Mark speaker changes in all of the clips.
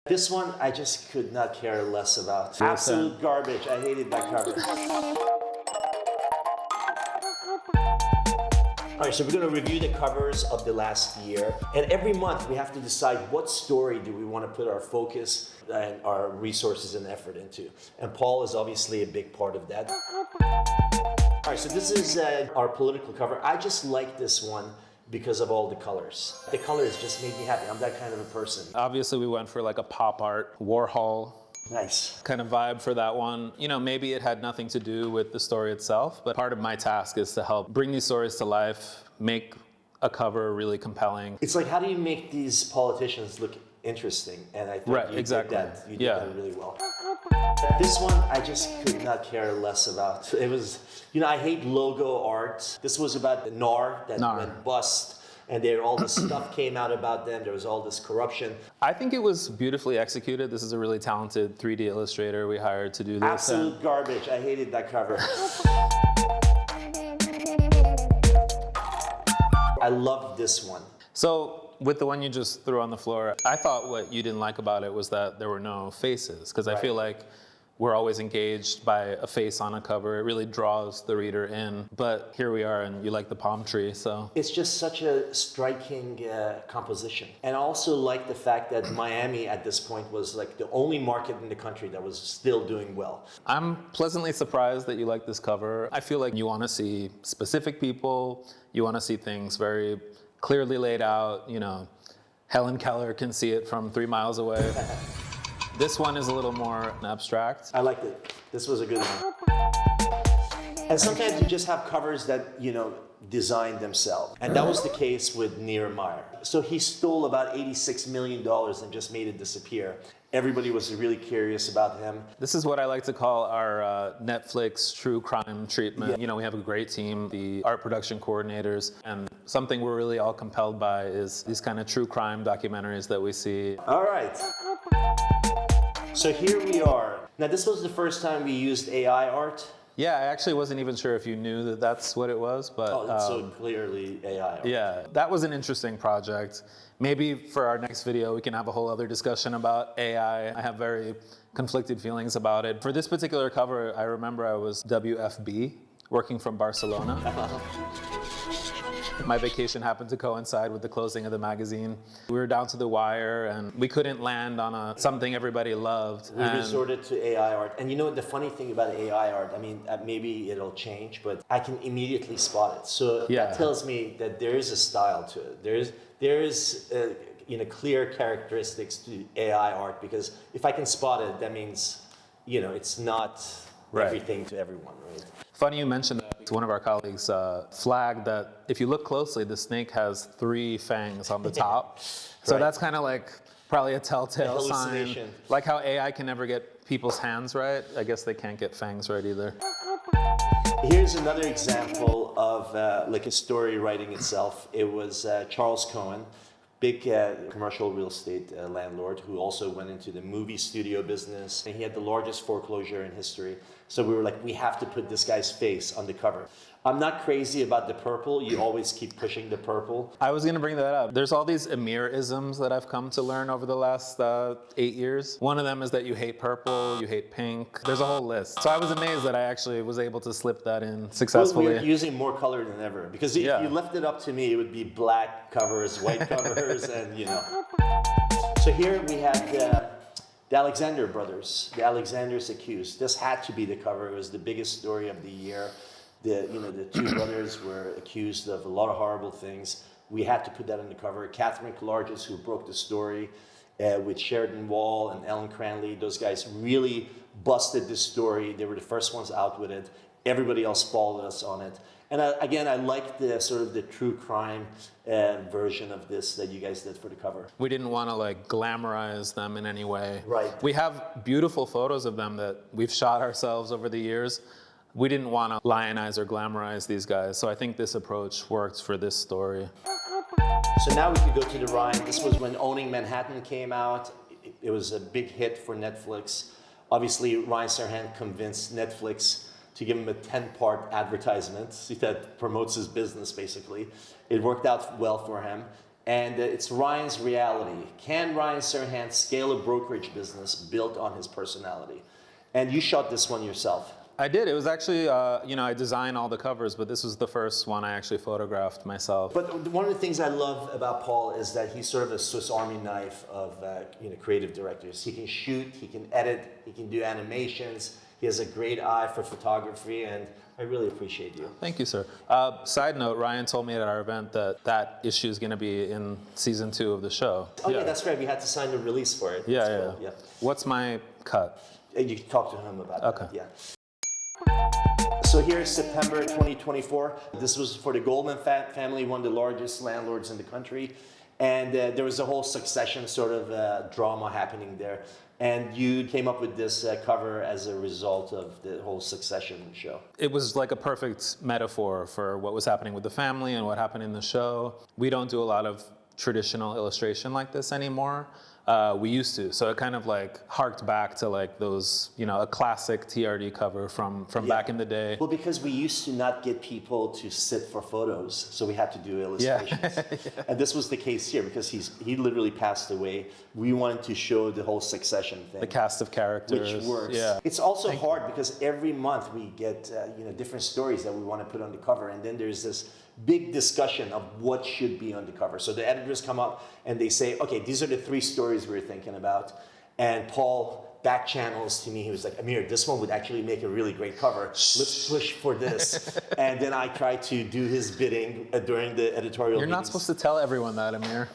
Speaker 1: This one, I just could not care less about. Absolute garbage. I hated that cover. All right, so we're going to review the covers of the last year. And every month we have to decide what story do we want to put our focus and our resources and effort into. And Paul is obviously a big part of that. All right, so this is our political cover. I just like this one because of all the colors. The colors just made me happy. I'm that kind of a person.
Speaker 2: Obviously, we went for like a pop art, Warhol
Speaker 1: Nice.
Speaker 2: kind of vibe for that one. You know, maybe it had nothing to do with the story itself, but part of my task is to help bring these stories to life, make a cover really compelling.
Speaker 1: It's like, how do you make these politicians look interesting? And I think you did that. You did that really well. This one, I just could not care less about. It was, I hate logo art. This was about the NAR that went bust. And all this stuff came out about them. There was all this corruption.
Speaker 2: I think it was beautifully executed. This is a really talented 3D illustrator we hired to do this.
Speaker 1: Absolute garbage. I hated that cover. I loved this one.
Speaker 2: So with the one you just threw on the floor, I thought what you didn't like about it was that there were no faces, because I feel like we're always engaged by a face on a cover. It really draws the reader in. But here we are, and you like the palm tree, so.
Speaker 1: It's just such a striking composition. And I also like the fact that Miami at this point was like the only market in the country that was still doing well.
Speaker 2: I'm pleasantly surprised that you like this cover. I feel like you want to see specific people. You want to see things very clearly laid out. Helen Keller can see it from 3 miles away. This one is a little more abstract.
Speaker 1: I liked it. This was a good one. And sometimes you just have covers that, design themselves. And that was the case with Meer. So he stole about $86 million and just made it disappear. Everybody was really curious about him.
Speaker 2: This is what I like to call our Netflix true crime treatment. Yeah. We have a great team, the art production coordinators, and something we're really all compelled by is these kind of true crime documentaries that we see.
Speaker 1: All right. So here we are. Now, this was the first time we used AI art.
Speaker 2: Yeah, I actually wasn't even sure if you knew that that's what it was, but...
Speaker 1: it's so clearly AI art.
Speaker 2: Yeah, that was an interesting project. Maybe for our next video, we can have a whole other discussion about AI. I have very conflicted feelings about it. For this particular cover, I remember I was WFB, working from Barcelona. My vacation happened to coincide with the closing of the magazine. We were down to the wire, and we couldn't land on something everybody loved.
Speaker 1: We resorted to AI art. And the funny thing about AI art, maybe it'll change, but I can immediately spot it. So that tells me that there is a style to it. There is clear characteristics to AI art, because if I can spot it, that means, it's not everything to everyone, right?
Speaker 2: Funny you mentioned that. One of our colleagues flagged that if you look closely, the snake has 3 fangs on the top. So that's kind of like probably a telltale sign. Like how AI can never get people's hands right, I guess they can't get fangs right either.
Speaker 1: Here's another example of like a story writing itself. It was Charles Cohen, big commercial real estate landlord who also went into the movie studio business. And he had the largest foreclosure in history. So we were like, we have to put this guy's face on the cover. I'm not crazy about the purple. You always keep pushing the purple.
Speaker 2: I was going to bring that up. There's all these Amir-isms that I've come to learn over the last 8 years. One of them is that you hate purple, you hate pink. There's a whole list. So I was amazed that I actually was able to slip that in successfully.
Speaker 1: Well, we're using more color than ever. Because if you left it up to me, it would be black covers, white covers, and So here we have the Alexander brothers, the Alexanders accused. This had to be the cover. It was the biggest story of the year. The 2 brothers were accused of a lot of horrible things. We had to put that on the cover. Catherine Kalargis, who broke the story with Sheridan Wall and Ellen Cranley, those guys really busted this story. They were the first ones out with it. Everybody else followed us on it. And again, I like the sort of the true crime version of this that you guys did for the cover.
Speaker 2: We didn't want to like glamorize them in any way.
Speaker 1: Right.
Speaker 2: We have beautiful photos of them that we've shot ourselves over the years. We didn't want to lionize or glamorize these guys, so I think this approach works for this story.
Speaker 1: So now we could go to the Rhine. This was when Owning Manhattan came out. It was a big hit for Netflix. Obviously, Ryan Serhant convinced Netflix to give him a 10-part advertisement that promotes his business, basically. It worked out well for him. And it's Ryan's reality. Can Ryan Serhant scale a brokerage business built on his personality? And you shot this one yourself.
Speaker 2: I did. It was actually, I designed all the covers, but this was the first one I actually photographed myself.
Speaker 1: But one of the things I love about Paul is that he's sort of a Swiss Army knife of creative directors. He can shoot, he can edit, he can do animations. He has a great eye for photography, and I really appreciate you.
Speaker 2: Thank you, sir. Side note, Ryan told me at our event that issue is going to be in season 2 of the show.
Speaker 1: Oh yeah, that's right. We had to sign the release for it.
Speaker 2: Yeah. What's my cut?
Speaker 1: You can talk to him about
Speaker 2: that.
Speaker 1: Yeah. So here's September 2024. This was for the Goldman family, one of the largest landlords in the country. And there was a whole succession sort of drama happening there. And you came up with this cover as a result of the whole Succession show.
Speaker 2: It was like a perfect metaphor for what was happening with the family and what happened in the show. We don't do a lot of traditional illustration like this anymore. We used to, so it kind of like harked back to like those, a classic TRD cover from back in the day.
Speaker 1: Well, because we used to not get people to sit for photos, so we had to do illustrations.
Speaker 2: Yeah.
Speaker 1: And this was the case here because he literally passed away. We wanted to show the whole Succession thing.
Speaker 2: The cast of characters.
Speaker 1: Which works.
Speaker 2: Yeah.
Speaker 1: It's also hard because every month we get different stories that we want to put on the cover, and then there's this big discussion of what should be on the cover. So the editors come up and they say, okay, these are the 3 stories we're thinking about. And Paul back channels to me. He was like, Amir, this one would actually make a really great cover. Let's push for this. And then I try to do his bidding during the editorial
Speaker 2: You're
Speaker 1: meetings.
Speaker 2: not supposed to tell everyone that, Amir.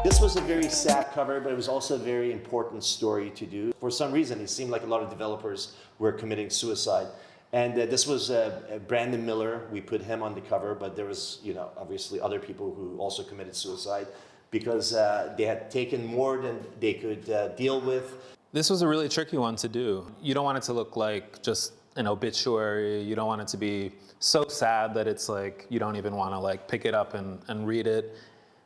Speaker 1: This was a very sad cover, but it was also a very important story to do. For some reason, it seemed like a lot of developers were committing suicide. And this was Brandon Miller. We put him on the cover, but there was, obviously other people who also committed suicide because they had taken more than they could deal with.
Speaker 2: This was a really tricky one to do. You don't want it to look like just an obituary. You don't want it to be so sad that it's like you don't even want to like pick it up and read it.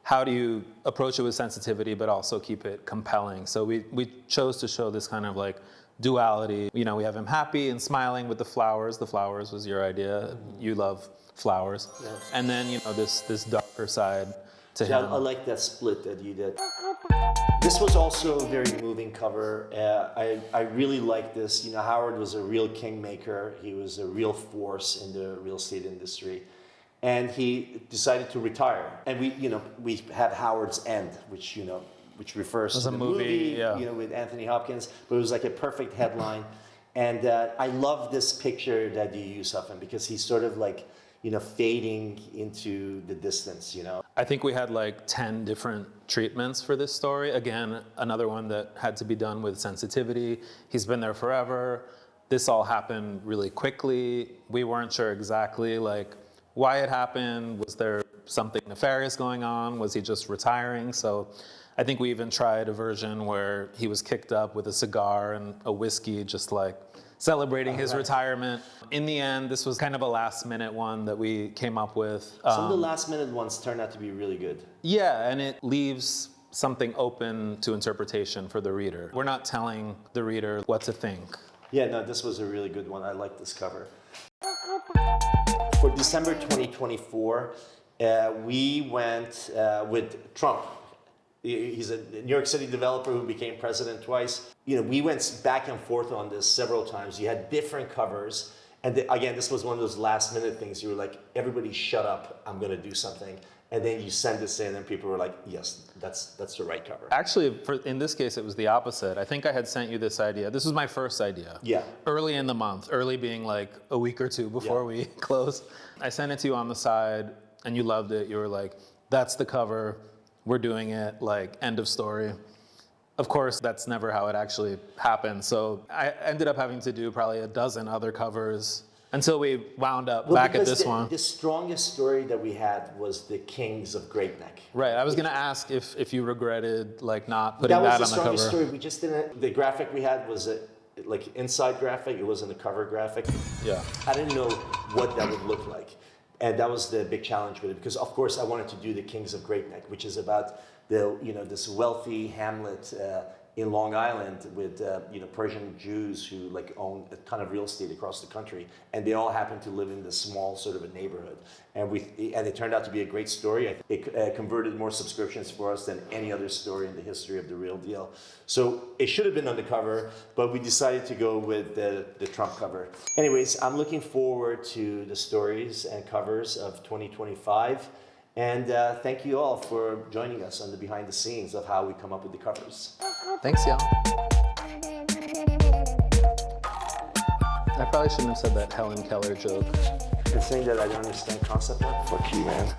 Speaker 2: How do you approach it with sensitivity but also keep it compelling? So we chose to show this kind of like duality. We have him happy and smiling with the flowers. The flowers was your idea. You love flowers.
Speaker 1: Yes.
Speaker 2: And then, this darker side to him.
Speaker 1: I like that split that you did. This was also a very moving cover. I really like this. Howard was a real kingmaker. He was a real force in the real estate industry. And he decided to retire. And we have Howard's End, which refers to the movie with Anthony Hopkins, but it was like a perfect headline. And I love this picture that you use of him because he's sort of like, fading into the distance,
Speaker 2: I think we had like 10 different treatments for this story. Again, another one that had to be done with sensitivity. He's been there forever. This all happened really quickly. We weren't sure exactly like why it happened. Was there something nefarious going on? Was he just retiring? So I think we even tried a version where he was kicked up with a cigar and a whiskey, just like celebrating his retirement. In the end, this was kind of a last-minute one that we came up with.
Speaker 1: Some of the last-minute ones turned out to be really good.
Speaker 2: Yeah, and it leaves something open to interpretation for the reader. We're not telling the reader what to think.
Speaker 1: Yeah, no, this was a really good one. I like this cover. For December 2024, we went with Trump. He's a New York City developer who became president twice. We went back and forth on this several times. You had different covers. And again, this was one of those last minute things. You were like, everybody shut up, I'm gonna do something. And then you send this in and people were like, yes, that's the right cover.
Speaker 2: Actually, in this case, it was the opposite. I think I had sent you this idea. This was my first idea.
Speaker 1: Yeah.
Speaker 2: Early in the month, early being like a week or two before we closed. I sent it to you on the side and you loved it. You were like, that's the cover. We're doing it, like, end of story. Of course, that's never how it actually happened. So I ended up having to do probably a dozen other covers until we wound up back at this one.
Speaker 1: The strongest story that we had was the Kings of Great Neck.
Speaker 2: Right, I was gonna ask if you regretted like not putting that on the cover.
Speaker 1: That was the strongest story. We just didn't, the graphic we had was like inside graphic, it wasn't a cover graphic.
Speaker 2: Yeah.
Speaker 1: I didn't know what that would look like. And that was the big challenge with it, because of course I wanted to do the Kings of Great Neck, which is about this wealthy hamlet in Long Island with Persian Jews who like own a ton of real estate across the country, and they all happen to live in this small sort of a neighborhood. And it turned out to be a great story. It converted more subscriptions for us than any other story in the history of The Real Deal. So it should have been on the cover, but we decided to go with the Trump cover. Anyways, I'm looking forward to the stories and covers of 2025. And thank you all for joining us on the behind the scenes of how we come up with the covers.
Speaker 2: Thanks, y'all. I probably shouldn't have said that Helen Keller joke.
Speaker 1: It's saying that I don't understand concept art? Fuck you, man.